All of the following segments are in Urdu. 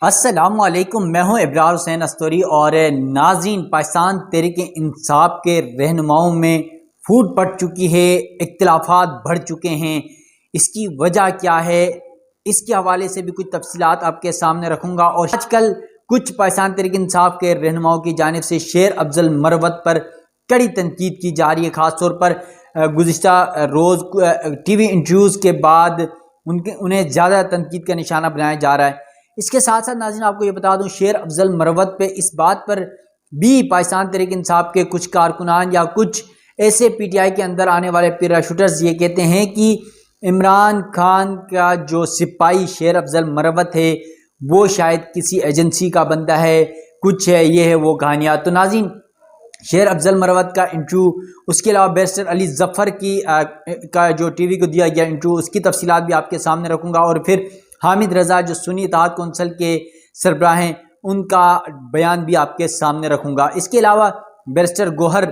السلام علیکم، میں ہوں ابرار حسین استوری اور ناظرین، پاکستان تحریک انصاف کے رہنماؤں میں پھوٹ پڑ چکی ہے، اختلافات بڑھ چکے ہیں۔ اس کی وجہ کیا ہے، اس کے حوالے سے بھی کچھ تفصیلات آپ کے سامنے رکھوں گا۔ اور آج کل کچھ پاکستان تحریک انصاف کے رہنماؤں کی جانب سے شیر افضل مروت پر کڑی تنقید کی جا رہی ہے، خاص طور پر گزشتہ روز ٹی وی انٹرویوز کے بعد انہیں زیادہ تنقید کا نشانہ بنایا جا رہا ہے۔ اس کے ساتھ ساتھ ناظرین آپ کو یہ بتا دوں، شیر افضل مروت پہ اس بات پر بھی پاکستان تحریک انصاف کے کچھ کارکنان یا کچھ ایسے پی ٹی آئی کے اندر آنے والے پیراشوٹرز یہ کہتے ہیں کہ عمران خان کا جو سپاہی شیر افضل مروت ہے وہ شاید کسی ایجنسی کا بندہ ہے، کچھ ہے، یہ ہے وہ کہانیاں۔ تو ناظرین، شیر افضل مروت کا انٹرویو، اس کے علاوہ بیرسٹر علی ظفر کا جو ٹی وی کو دیا گیا انٹرویو، اس کی تفصیلات بھی آپ کے سامنے رکھوں گا۔ اور پھر حامد رضا جو سنی اتحاد کونسل کے سربراہ ہیں، ان کا بیان بھی آپ کے سامنے رکھوں گا۔ اس کے علاوہ بیرسٹر گوہر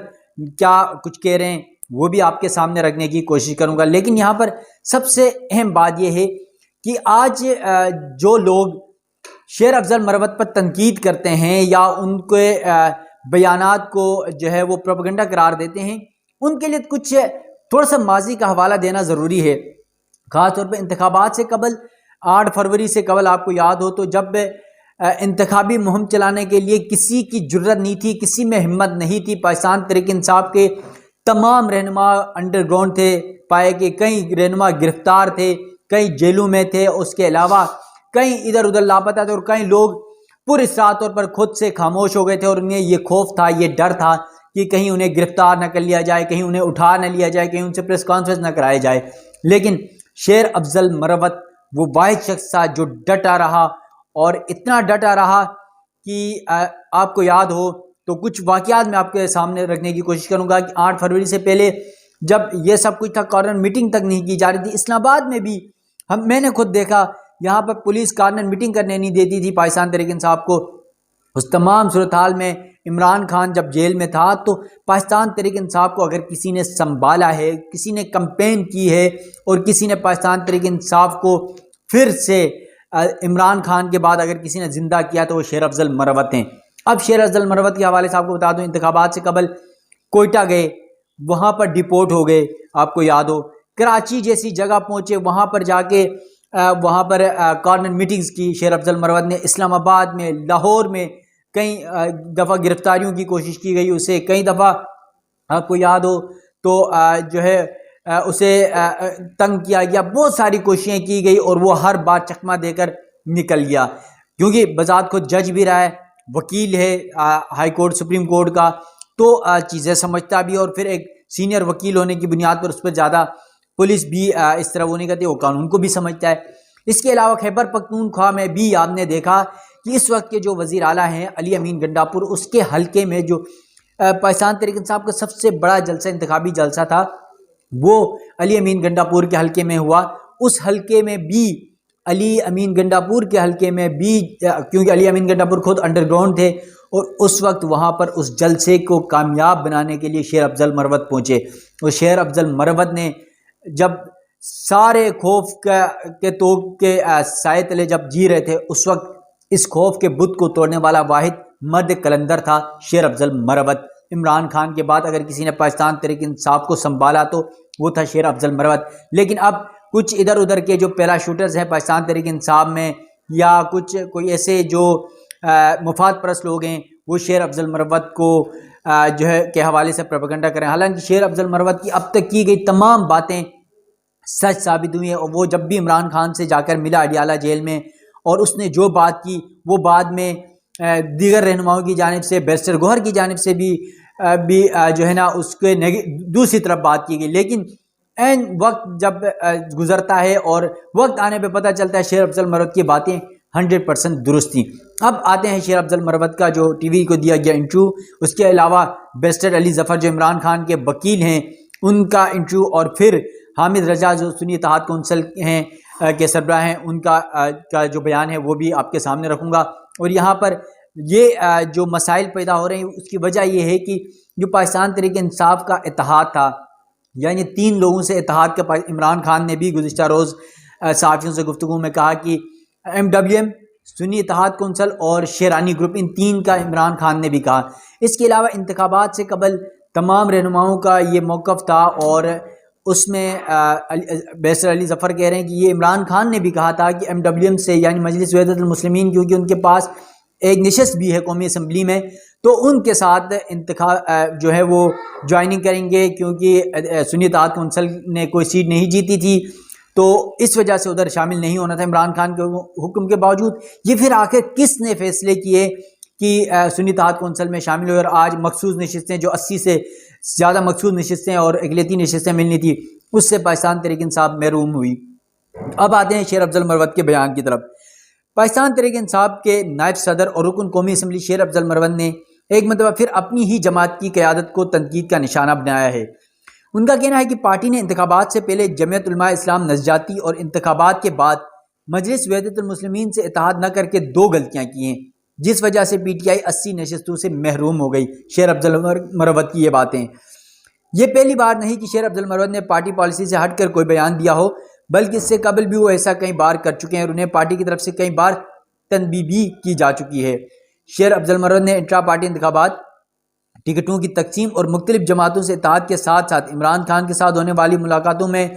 کیا کچھ کہہ رہے ہیں وہ بھی آپ کے سامنے رکھنے کی کوشش کروں گا۔ لیکن یہاں پر سب سے اہم بات یہ ہے کہ آج جو لوگ شیر افضل مروت پر تنقید کرتے ہیں یا ان کے بیانات کو جو ہے وہ پروپیگنڈا قرار دیتے ہیں، ان کے لیے کچھ تھوڑا سا ماضی کا حوالہ دینا ضروری ہے۔ خاص طور پہ انتخابات سے قبل 8 فروری سے قبل آپ کو یاد ہو تو جب انتخابی مہم چلانے کے لیے کسی کی جرت نہیں تھی، کسی میں ہمت نہیں تھی، پاکستان تحریک انصاف کے تمام رہنما انڈر گراؤنڈ تھے، پائے کہ کئی رہنما گرفتار تھے، کئی جیلوں میں تھے، اس کے علاوہ کئی ادھر ادھر لاپتہ تھے، اور کئی لوگ پراسرار طور پر خود سے خاموش ہو گئے تھے، اور انہیں یہ خوف تھا، یہ ڈر تھا کہ کہیں انہیں گرفتار نہ کر لیا جائے، کہیں انہیں اٹھا نہ لیا جائے، کہیں ان سے پریس کانفرنس نہ کرائے جائے۔ لیکن شیر افضل مروت وہ واحد شخص تھا جو ڈٹا رہا، اور اتنا ڈٹا رہا کہ آپ کو یاد ہو تو کچھ واقعات میں آپ کے سامنے رکھنے کی کوشش کروں گا کہ 8 فروری سے پہلے جب یہ سب کچھ تھا، کارنر میٹنگ تک نہیں کی جا رہی تھی۔ اسلام آباد میں بھی میں نے خود دیکھا، یہاں پر پولیس کارنر میٹنگ کرنے نہیں دیتی تھی پاکستان تحریک انصاف کو۔ اس تمام صورتحال میں عمران خان جب جیل میں تھا تو پاکستان تحریک انصاف کو اگر کسی نے سنبھالا ہے، کسی نے کمپین کی ہے، اور کسی نے پاکستان تحریک انصاف کو پھر سے عمران خان کے بعد اگر کسی نے زندہ کیا تو وہ شیر افضل مروت ہیں۔ اب شیر افضل مروت کے حوالے سے آپ کو بتا دوں، انتخابات سے قبل کوئٹہ گئے، وہاں پر ڈیپورٹ ہو گئے، آپ کو یاد ہو، کراچی جیسی جگہ پہنچے، وہاں پر جا کے وہاں پر کارنر میٹنگز کی شیر افضل مروت نے۔ اسلام آباد میں، لاہور میں کئی دفعہ گرفتاریوں کی کوشش کی گئی، اسے کئی دفعہ آپ کو یاد ہو تو جو ہے اسے تنگ کیا گیا، بہت ساری کوششیں کی گئی، اور وہ ہر بار چکمہ دے کر نکل گیا، کیونکہ بذات خود جج بھی رہا ہے، وکیل ہے ہائی کورٹ سپریم کورٹ کا، تو چیزیں سمجھتا بھی، اور پھر ایک سینئر وکیل ہونے کی بنیاد پر اس پر زیادہ پولیس بھی اس طرح وہ نہیں کرتی، وہ قانون کو بھی سمجھتا ہے۔ اس کے علاوہ خیبر پختونخوا میں بھی آپ نے دیکھا کہ اس وقت کے جو وزیر اعلیٰ ہیں علی امین گنڈاپور، اس کے حلقے میں جو پاکستان تحریک انصاف کا سب سے بڑا جلسہ، انتخابی جلسہ تھا، وہ علی امین گنڈاپور کے حلقے میں ہوا۔ اس حلقے میں بھی علی امین گنڈاپور کے حلقے میں بھی، کیونکہ علی امین گنڈاپور خود انڈر گراؤنڈ تھے، اور اس وقت وہاں پر اس جلسے کو کامیاب بنانے کے لیے شیر افضل مروت پہنچے۔ اور شیر افضل مروت نے جب سارے خوف کے توق کے سائے تلے جب جی رہے تھے، اس وقت اس خوف کے بت کو توڑنے والا واحد مرد کلندر تھا شیر افضل مروت۔ عمران خان کے بعد اگر کسی نے پاکستان تحریک انصاف کو سنبھالا تو وہ تھا شیر افضل مروت۔ لیکن اب کچھ ادھر ادھر کے جو پیراشوٹرز ہیں پاکستان تحریک انصاف میں، یا کوئی ایسے جو مفاد پرست لوگ ہیں، وہ شیر افضل مروت کو جو ہے کے حوالے سے پروپیگنڈا کریں، حالانکہ شیر افضل مروت کی اب تک کی گئی تمام باتیں سچ ثابت ہوئی ہیں۔ اور وہ جب بھی عمران خان سے جا کر ملا اڈیالہ جیل میں، اور اس نے جو بات کی وہ بعد میں دیگر رہنماؤں کی جانب سے، بیرسٹر گوہر کی جانب سے بھی جو ہے نا اس کے دوسری طرف بات کی گئی، لیکن این وقت جب گزرتا ہے اور وقت آنے پہ پتہ چلتا ہے شیر افضل مروت کی باتیں 100% درست تھیں۔ اب آتے ہیں شیر افضل مروت کا جو ٹی وی کو دیا گیا انٹرویو، اس کے علاوہ بیرسٹر علی ظفر جو عمران خان کے وکیل ہیں ان کا انٹرویو، اور پھر حامد رضا جو سنی اتحاد کونسل ہیں کے سربراہ ہیں، ان کا جو بیان ہے وہ بھی آپ کے سامنے رکھوں گا۔ اور یہاں پر یہ جو مسائل پیدا ہو رہے ہیں اس کی وجہ یہ ہے کہ جو پاکستان تحریک انصاف کا اتحاد تھا، یعنی 3 لوگوں سے اتحاد کا، عمران خان نے بھی گزشتہ روز صحافیوں سے گفتگو میں کہا کہ MWM سنی اتحاد کونسل اور شیرانی گروپ، ان تین کا عمران خان نے بھی کہا۔ اس کے علاوہ انتخابات سے قبل تمام رہنماؤں کا یہ موقف تھا، اور اس میں بیسر علی ظفر کہہ رہے ہیں کہ یہ عمران خان نے بھی کہا تھا کہ MWM سے یعنی مجلس وحدت المسلمین، کیونکہ ان کے پاس ایک نشست بھی ہے قومی اسمبلی میں، تو ان کے ساتھ انتخاب جو ہے وہ جوائننگ کریں گے، کیونکہ سنی اتحاد کونسل نے کوئی سیٹ نہیں جیتی تھی، تو اس وجہ سے ادھر شامل نہیں ہونا تھا عمران خان کے حکم کے باوجود۔ یہ پھر آخر کس نے فیصلے کیے کہ سنی اتحاد کونسل میں شامل ہوئے، اور آج مخصوص نشستیں جو 80 سے زیادہ مخصوص نشستیں اور اقلیتی نشستیں ملنی تھی، اس سے پاکستان تحریک انصاف محروم ہوئی۔ اب آتے ہیں شیر افضل مروت کے بیان کی طرف۔ پاکستان تحریک انصاف کے نائب صدر اور رکن قومی اسمبلی شیر افضل مروت نے ایک مرتبہ پھر اپنی ہی جماعت کی قیادت کو تنقید کا نشانہ بنایا ہے۔ ان کا کہنا ہے کہ پارٹی نے انتخابات سے پہلے جمعیت علماء اسلام نسجاتی اور انتخابات کے بعد مجلس وحدت المسلمین سے اتحاد نہ کر کے 2 غلطیاں کی ہیں، جس وجہ سے PTI 80 نشستوں سے محروم ہو گئی۔ شیر افضل مروت کی یہ باتیں، یہ پہلی بار نہیں کہ شیر افضل مروت نے پارٹی پالیسی سے ہٹ کر کوئی بیان دیا ہو، بلکہ اس سے قبل بھی وہ ایسا کئی بار کر چکے ہیں اور انہیں پارٹی کی طرف سے کئی بار تنبیہ بھی کی جا چکی ہے۔ شیر افضل مروت نے انٹرا پارٹی انتخابات، ٹکٹوں کی تقسیم اور مختلف جماعتوں سے اتحاد کے ساتھ ساتھ عمران خان کے ساتھ ہونے والی ملاقاتوں میں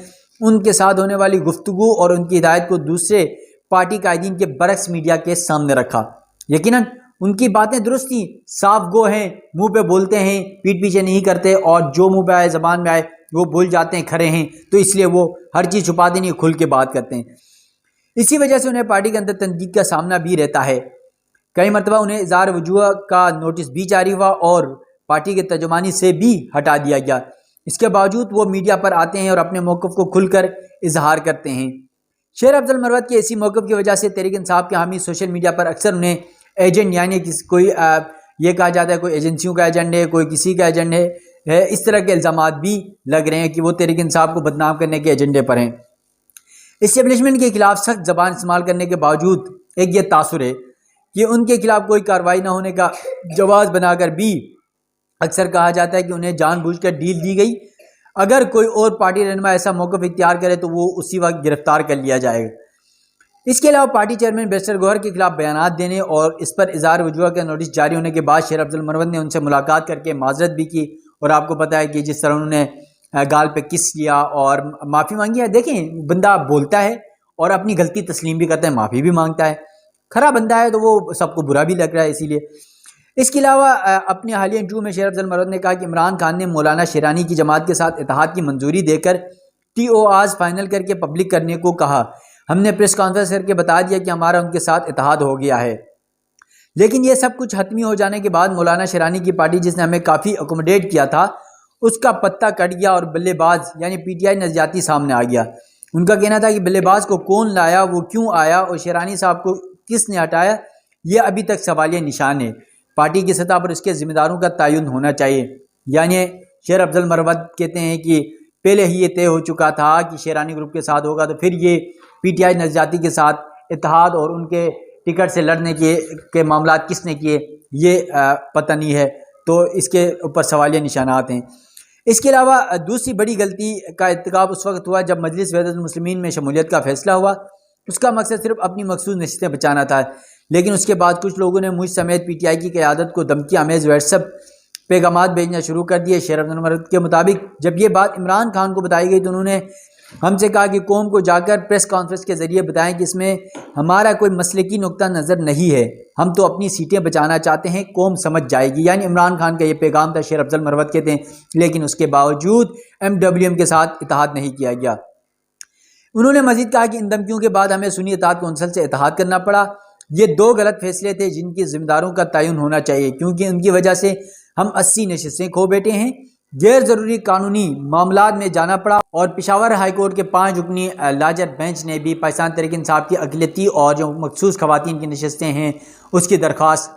ان کے ساتھ ہونے والی گفتگو اور ان کی ہدایت کو دوسرے پارٹی قائدین کے برعکس میڈیا کے سامنے رکھا۔ یقیناً ان کی باتیں درست تھیں، صاف گو ہیں، منہ پہ بولتے ہیں، پیٹھ پیچھے نہیں کرتے، اور جو منہ پہ آئے زبان میں آئے وہ بول جاتے ہیں، کھڑے ہیں، تو اس لیے وہ ہر چیز چھپاتے نہیں، کھل کے بات کرتے ہیں۔ اسی وجہ سے انہیں پارٹی کے اندر تنقید کا سامنا بھی رہتا ہے۔ کئی مرتبہ انہیں اظہار وجوہ کا نوٹس بھی جاری ہوا اور پارٹی کے ترجمانی سے بھی ہٹا دیا گیا۔ اس کے باوجود وہ میڈیا پر آتے ہیں اور اپنے موقف کو کھل کر اظہار کرتے ہیں۔ شیر افضل مروت کے اسی موقف کی وجہ سے تحریک انصاف کے حامی سوشل میڈیا پر اکثر انہیں ایجنٹ، یعنی کوئی یہ کہا جاتا ہے کوئی ایجنسیوں کا ایجنٹ ہے، کوئی کسی کا ایجنٹ ہے، اس طرح کے الزامات بھی لگ رہے ہیں کہ وہ تحریک انصاف کو بدنام کرنے کے ایجنڈے پر ہیں۔ اسٹیبلشمنٹ کے خلاف سخت زبان استعمال کرنے کے باوجود ایک یہ تاثر ہے کہ ان کے خلاف کوئی کارروائی نہ ہونے کا جواز بنا کر بھی اکثر کہا جاتا ہے کہ انہیں جان بوجھ کر ڈیل دی گئی، اگر کوئی اور پارٹی رہنما ایسا موقف اختیار کرے تو وہ اسی وقت گرفتار کر لیا جائے گا۔ اس کے علاوہ پارٹی چیئرمین بیرسٹر گوہر کے خلاف بیانات دینے اور اس پر اظہار وجوہ کا نوٹس جاری ہونے کے بعد شیر افضل مروت نے ان سے ملاقات کر کے معذرت بھی کی، اور آپ کو پتہ ہے کہ جس طرح انہوں نے گال پہ کس لیا اور معافی مانگی ہے۔ دیکھیں، بندہ بولتا ہے اور اپنی غلطی تسلیم بھی کرتا ہے، معافی بھی مانگتا ہے، کھرا بندہ ہے تو وہ سب کو برا بھی لگ رہا ہے اسی لیے۔ اس کے علاوہ اپنے حالیہ انٹرویو میں شیر افضل مروت نے کہا کہ عمران خان نے مولانا شیرانی کی جماعت کے ساتھ اتحاد کی منظوری دے کر TORs فائنل کر کے پبلک کرنے کو کہا، ہم نے پریس کانفرنس کر کے بتا دیا کہ ہمارا ان کے ساتھ اتحاد ہو گیا ہے، لیکن یہ سب کچھ حتمی ہو جانے کے بعد مولانا شیرانی کی پارٹی جس نے ہمیں کافی اکوموڈیٹ کیا تھا اس کا پتہ کٹ گیا اور بلے باز یعنی PTI نظریاتی سامنے آ گیا۔ ان کا کہنا تھا کہ بلے باز کو کون لایا، وہ کیوں آیا اور شیرانی صاحب کو کس نے ہٹایا، یہ ابھی تک سوالیہ نشان ہے۔ پارٹی کی سطح پر اس کے ذمہ داروں کا تعین ہونا چاہیے۔ یعنی شیر افضل مروت کہتے ہیں کہ پہلے ہی یہ طے ہو چکا تھا کہ شیرانی گروپ کے ساتھ ہوگا، تو پھر یہ PTI نظریاتی کے ساتھ اتحاد اور ان کے ٹکٹ سے لڑنے کے معاملات کس نے کیے یہ پتہ نہیں ہے، تو اس کے اوپر سوالیہ نشانات ہیں۔ اس کے علاوہ دوسری بڑی غلطی کا ارتکاب اس وقت ہوا جب مجلس وحدت المسلمین میں شمولیت کا فیصلہ ہوا۔ اس کا مقصد صرف اپنی مخصوص نشستیں بچانا تھا، لیکن اس کے بعد کچھ لوگوں نے مجھ سمیت PTI کی قیادت کو دھمکی آمیز واٹس ایپ پیغامات بھیجنا شروع کر دیے۔ شیر افضل مروت کے مطابق جب یہ بات عمران خان کو بتائی گئی تو انہوں نے ہم سے کہا کہ قوم کو جا کر پریس کانفرنس کے ذریعے بتائیں کہ اس میں ہمارا کوئی مسلکی نقطہ نظر نہیں ہے، ہم تو اپنی سیٹیں بچانا چاہتے ہیں، قوم سمجھ جائے گی۔ یعنی عمران خان کا یہ پیغام تھا، شیر افضل مروت کہتے ہیں، لیکن اس کے باوجود MWM کے ساتھ اتحاد نہیں کیا گیا۔ انہوں نے مزید کہا کہ ان دھمکیوں کے بعد ہمیں سنی اتحاد کونسل سے اتحاد کرنا پڑا، یہ 2 غلط فیصلے تھے جن کی ذمہ داروں کا تعین ہونا چاہیے، کیونکہ ان کی وجہ سے ہم 80 نشستیں کھو بیٹھے ہیں۔ غیر ضروری قانونی معاملات میں جانا پڑا، اور پشاور ہائی کورٹ کے 5 رکنی لاجر بینچ نے بھی پاکستان تحریک انصاف کی اقلیتی اور جو مخصوص خواتین کی نشستیں ہیں اس کی درخواست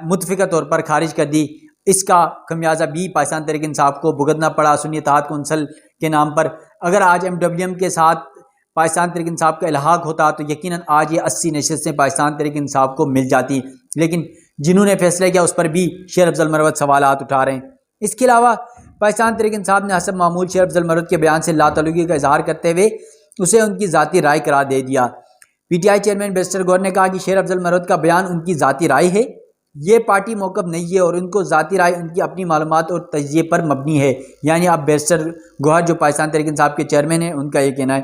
متفقہ طور پر خارج کر دی۔ اس کا خمیازہ بھی پاکستان تحریک انصاف کو بھگتنا پڑا سنی اتحاد کونسل کے نام پر۔ اگر آج MWM کے ساتھ پاکستان تحریک انصاف کا الحاق ہوتا تو یقیناً آج یہ 80 نشستیں پاکستان تحریک انصاف کو مل جاتی، لیکن جنہوں نے فیصلہ کیا اس پر بھی شیر افضل مروت سوالات اٹھا رہے ہیں۔ اس کے علاوہ پاکستان تحریک انصاف نے حسب معمول شیر افضل مروت کے بیان سے لا تعلقی کا اظہار کرتے ہوئے اسے ان کی ذاتی رائے قرار دے دیا۔ P T I chairman barrister Gohar نے کہا کہ شیر افضل مروت کا بیان ان کی ذاتی رائے ہے، یہ پارٹی موقف نہیں ہے اور ان کو ذاتی رائے ان کی اپنی معلومات اور تجزیے پر مبنی ہے۔ یعنی اب بیرسٹر گوہر جو پاکستان تحریک انصاف کے چیئرمین ہیں ان کا یہ کہنا ہے۔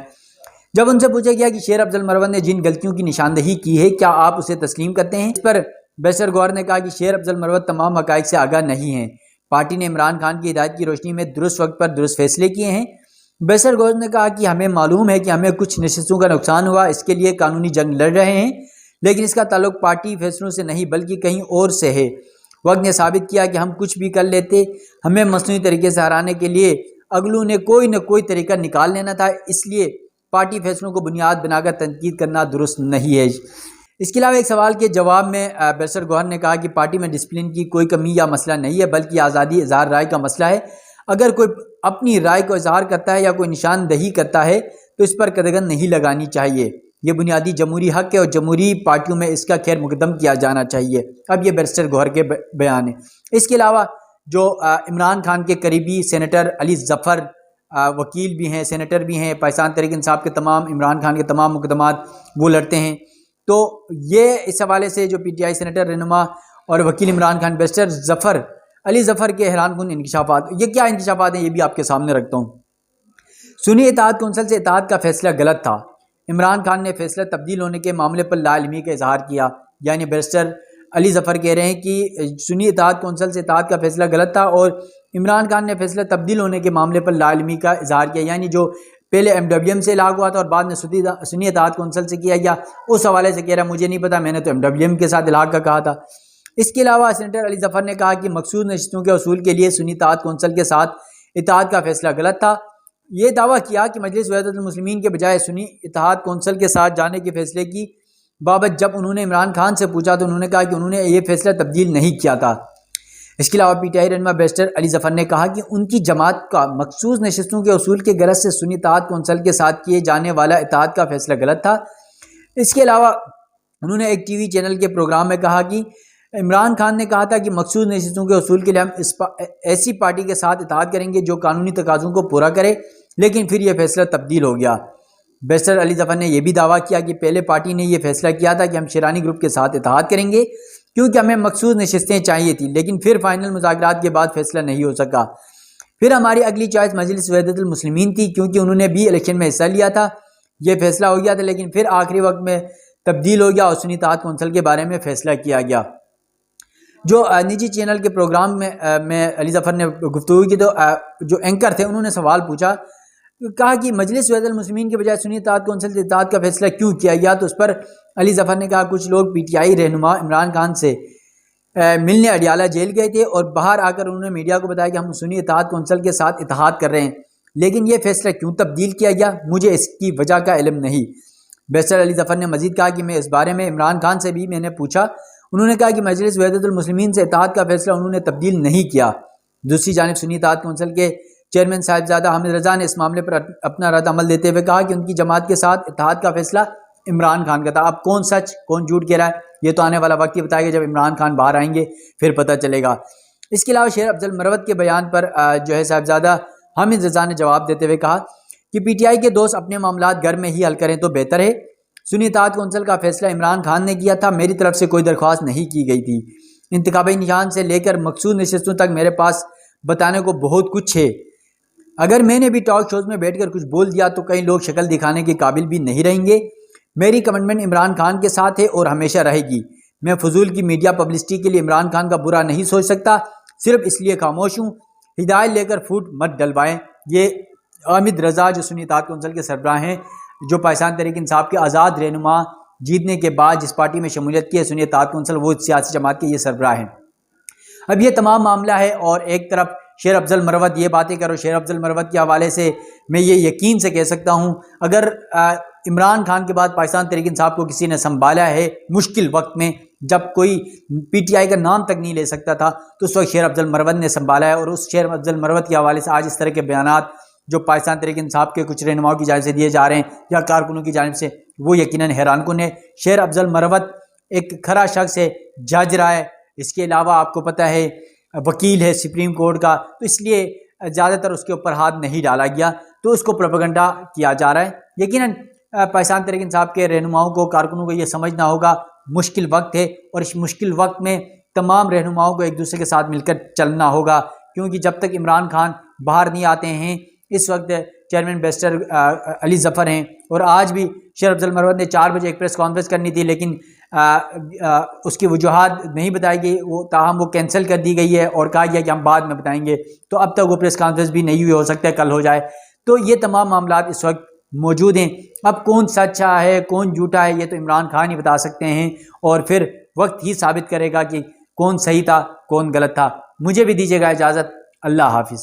جب ان سے پوچھا گیا کہ شیر افضل مروت نے جن غلطیوں کی نشاندہی کی ہے کیا آپ اسے تسلیم کرتے ہیں، اس پر بیرسٹر گوہر نے کہا کہ شیر افضل مروت تمام حقائق سے آگاہ نہیں ہیں، پارٹی نے عمران خان کی ہدایت کی روشنی میں درست وقت پر درست فیصلے کیے ہیں۔ بیرسٹر گوہر نے کہا کہ ہمیں معلوم ہے کہ ہمیں کچھ نشستوں کا نقصان ہوا، اس کے لیے قانونی جنگ لڑ رہے ہیں، لیکن اس کا تعلق پارٹی فیصلوں سے نہیں بلکہ کہیں اور سے ہے۔ وقت نے ثابت کیا کہ ہم کچھ بھی کر لیتے، ہمیں مصنوعی طریقے سے ہرانے کے لیے اگلوں نے کوئی نہ کوئی طریقہ نکال لینا تھا، اس لیے پارٹی فیصلوں کو بنیاد بنا کر تنقید کرنا درست نہیں ہے۔ اس کے علاوہ ایک سوال کے جواب میں بیرسٹر گوہر نے کہا کہ پارٹی میں ڈسپلن کی کوئی کمی یا مسئلہ نہیں ہے بلکہ آزادی اظہار رائے کا مسئلہ ہے، اگر کوئی اپنی رائے کو اظہار کرتا ہے یا کوئی نشاندہی کرتا ہے تو اس پر قدغن نہیں لگانی چاہیے، یہ بنیادی جمہوری حق ہے اور جمہوری پارٹیوں میں اس کا خیر مقدم کیا جانا چاہیے۔ اب یہ بیرسٹر گوہر کے بیان ہے۔ اس کے علاوہ جو عمران خان کے قریبی سینیٹر علی ظفر وکیل بھی ہیں، سینیٹر بھی ہیں، پاکستان تحریک انصاف کے تمام عمران خان کے تمام مقدمات وہ لڑتے ہیں، تو یہ اس حوالے سے جو پی ٹی آئی سینیٹر رہنما اور وکیل عمران خان بیرسٹر ظفر علی ظفر کے حیران کن انکشافات، یہ کیا انکشافات ہیں یہ بھی آپ کے سامنے رکھتا ہوں۔ سنی اتحاد کونسل سے اتحاد کا فیصلہ غلط تھا، عمران خان نے فیصلہ تبدیل ہونے کے معاملے پر لا علمی کا اظہار کیا، یعنی بیرسٹر علی ظفر کہہ رہے ہیں کہ سنی اتحاد کونسل سے اتحاد کا فیصلہ غلط تھا اور عمران خان نے فیصلہ تبدیل ہونے کے معاملے پر لا علمی کا اظہار کیا، یعنی جو پہلے ایم ڈبلیو ایم سے لاگ ہوا تھا اور بعد میں سنی اتحاد کونسل سے کیا گیا، اس حوالے سے کہہ رہا مجھے نہیں پتا، میں نے تو ایم ڈبلیو ایم کے ساتھ الحاق کا کہا تھا۔ اس کے علاوہ سینیٹر علی ظفر نے کہا کہ مخصوص نشستوں کے حصول کے لیے سنی اتحاد کونسل کے ساتھ اتحاد کا فیصلہ غلط تھا، یہ دعویٰ کیا کہ مجلس وحدت المسلمین کے بجائے سنی اتحاد کونسل کے ساتھ جانے کے فیصلے کی بابت جب انہوں نے عمران خان سے پوچھا تو انہوں نے کہا کہ انہوں نے یہ فیصلہ تبدیل نہیں کیا تھا۔ اس کے علاوہ پی ٹی آئی رہنما بیرسٹر علی ظفر نے کہا کہ ان کی جماعت کا مخصوص نشستوں کے حصول کے غرض سے سنی اتحاد کونسل کے ساتھ کیے جانے والا اتحاد کا فیصلہ غلط تھا۔ اس کے علاوہ انہوں نے ایک ٹی وی چینل کے پروگرام میں کہا کہ عمران خان نے کہا تھا کہ مخصوص نشستوں کے حصول کے لیے ہم ایسی پارٹی کے ساتھ اتحاد کریں گے جو قانونی تقاضوں کو پورا کرے، لیکن پھر یہ فیصلہ تبدیل ہو گیا۔ بیرسٹر علی ظفر نے یہ بھی دعویٰ کیا کہ پہلے پارٹی نے یہ فیصلہ کیا تھا کہ ہم شیرانی گروپ کے ساتھ اتحاد کریں گے کیونکہ ہمیں مخصوص نشستیں چاہیے تھیں، لیکن پھر فائنل مذاکرات کے بعد فیصلہ نہیں ہو سکا، پھر ہماری اگلی چوائس مجلس وحدت المسلمین تھی کیونکہ انہوں نے بھی الیکشن میں حصہ لیا تھا، یہ فیصلہ ہو گیا تھا، لیکن پھر آخری وقت میں تبدیل ہو گیا اور سنی اتحاد کونسل کے بارے میں فیصلہ کیا گیا۔ جو نجی چینل کے پروگرام میں علی ظفر نے گفتگو کی تو جو اینکر تھے انہوں نے سوال پوچھا، کہا کہ مجلس وحدت المسلمین کے بجائے سنی اتحاد کونسل سے اتحاد کا فیصلہ کیوں کیا گیا، تو اس پر علی ظفر نے کہا کچھ لوگ پی ٹی آئی رہنما عمران خان سے ملنے اڈیالہ جیل گئے تھے اور باہر آ کر انہوں نے میڈیا کو بتایا کہ ہم سنی اتحاد کونسل کے ساتھ اتحاد کر رہے ہیں، لیکن یہ فیصلہ کیوں تبدیل کیا گیا مجھے اس کی وجہ کا علم نہیں۔ بیرسٹر علی ظفر نے مزید کہا کہ میں اس بارے میں عمران خان سے بھی میں نے پوچھا، انہوں نے کہا کہ مجلس وحدت المسلمین سے اتحاد کا فیصلہ انہوں نے تبدیل نہیں کیا۔ دوسری جانب سنی اتحاد کونسل کے چیئرمین صاحبزادہ حامد رضا نے اس معاملے پر اپنا رد عمل دیتے ہوئے کہا کہ ان کی جماعت کے ساتھ اتحاد کا فیصلہ عمران خان کا تھا۔ اب کون سچ کون جھوٹ کہہ رہا ہے یہ تو آنے والا وقت ہی بتائے گا، جب عمران خان باہر آئیں گے پھر پتہ چلے گا۔ اس کے علاوہ شیر افضل مروت کے بیان پر جو ہے صاحبزادہ حامد رضا نے جواب دیتے ہوئے کہا کہ پی ٹی آئی کے دوست اپنے معاملات گھر میں ہی حل کریں تو بہتر ہے، سنی اتحاد کونسل کا فیصلہ عمران خان نے کیا تھا، میری طرف سے کوئی درخواست نہیں کی گئی تھی، انتخابی نشان سے لے کر مخصوص نشستوں تک میرے پاس بتانے کو بہت کچھ ہے، اگر میں نے بھی ٹاک شوز میں بیٹھ کر کچھ بول دیا تو کئی لوگ شکل دکھانے کے قابل بھی نہیں رہیں گے، میری کمٹمنٹ عمران خان کے ساتھ ہے اور ہمیشہ رہے گی، میں فضول کی میڈیا پبلسٹی کے لیے عمران خان کا برا نہیں سوچ سکتا، صرف اس لیے خاموش ہوں، ہدایت لے کر پھوٹ مت ڈلوائیں۔ یہ حامد رضا جو سنی اتحاد کونسل کے سربراہ ہیں، جو پاکستان تحریک انصاف کے آزاد رہنما جیتنے کے بعد جس پارٹی میں شمولیت کی ہے سنی اتحاد کونسل، وہ سیاسی جماعت کے یہ سربراہ ہیں۔ اب یہ تمام معاملہ ہے اور ایک طرف شیر افضل مروت یہ باتیں کرو، شیر افضل مروت کے حوالے سے میں یہ یقین سے کہہ سکتا ہوں اگر عمران خان کے بعد پاکستان تحریک انصاف کو کسی نے سنبھالا ہے مشکل وقت میں جب کوئی پی ٹی آئی کا نام تک نہیں لے سکتا تھا تو اس وقت شیر افضل مروت نے سنبھالا ہے، اور اس شیر افضل مروت کے حوالے سے آج اس طرح کے بیانات جو پاکستان تحریک انصاف کے کچھ رہنماؤں کی جانب سے دیے جا رہے ہیں یا کارکنوں کی جانب سے، وہ یقیناً حیران کن ہے۔ شیر افضل مروت ایک کھرا شخص ہے، جج رہا ہے، اس کے علاوہ آپ کو پتہ ہے وکیل ہے سپریم کورٹ کا، تو اس لیے زیادہ تر اس کے اوپر ہاتھ نہیں ڈالا گیا، تو اس کو پروپیگنڈا کیا جا رہا ہے۔ یقیناً پاکستان تحریک انصاف کے رہنماؤں کو، کارکنوں کو یہ سمجھنا ہوگا مشکل وقت ہے، اور اس مشکل وقت میں تمام رہنماؤں کو ایک دوسرے کے ساتھ مل کر چلنا ہوگا، کیونکہ جب تک عمران خان باہر نہیں آتے ہیں، اس وقت چیئرمین بیرسٹر علی ظفر ہیں، اور آج بھی شیر افضل مروت نے 4 بجے ایک پریس کانفرنس کرنی تھی، لیکن اس کی وجوہات نہیں بتائی گئی، وہ تاہم وہ کینسل کر دی گئی ہے اور کہا گیا کہ ہم بعد میں بتائیں گے، تو اب تک وہ پریس کانفرنس بھی نہیں ہوئی، ہو سکتا ہے کل ہو جائے۔ تو یہ تمام معاملات اس وقت موجود ہیں۔ اب کون سچا ہے کون جھوٹا ہے یہ تو عمران خان ہی بتا سکتے ہیں، اور پھر وقت ہی ثابت کرے گا کہ کون صحیح تھا کون غلط تھا۔ مجھے بھی دیجیے گا اجازت، اللہ حافظ۔